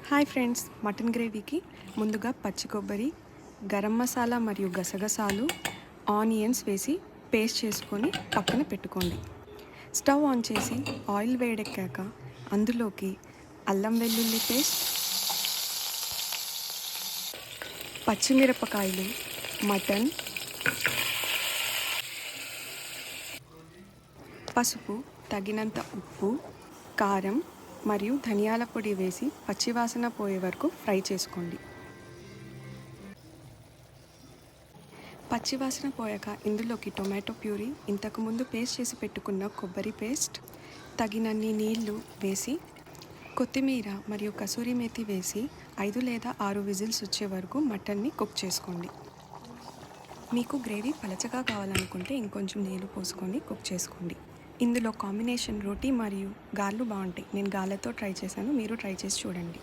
Hi friends, mutton గ్రేవీకి ముందుగా పచ్చి కొబ్బరి, గరం మసాలా మరియు గసగసాలు, ఆనియన్స్ వేసి పేస్ట్ చేసుకొని పక్కన పెట్టుకోండి. స్టవ్ ఆన్ చేసి ఆయిల్ వేడెక్కాక అందులోకి అల్లం వెల్లుల్లి పేస్ట్, పచ్చిమిరపకాయలు, మటన్, పసుపు, తగినంత ఉప్పు, కారం మరియు ధనియాల పొడి వేసి పచ్చివాసన పోయే వరకు ఫ్రై చేసుకోండి. పచ్చివాసన పోయాక ఇందులోకి టొమాటో ప్యూరీ, ఇంతకుముందు పేస్ట్ చేసి పెట్టుకున్న కొబ్బరి పేస్ట్, తగినన్ని నీళ్లు వేసి కొత్తిమీర మరియు కసూరి మేతి వేసి 5 లేదా 6 విజిల్స్ వచ్చే వరకు మటన్ని కుక్ చేసుకోండి. మీకు గ్రేవీ పలచగా కావాలనుకుంటే ఇంకొంచెం నీళ్ళు పోసుకొని కుక్ చేసుకోండి. ఇందులో కాంబినేషన్ రోటీ మరియు గార్లు బాగుంటాయి. నేను గార్లతో ట్రై చేశాను, మీరు ట్రై చేసి చూడండి.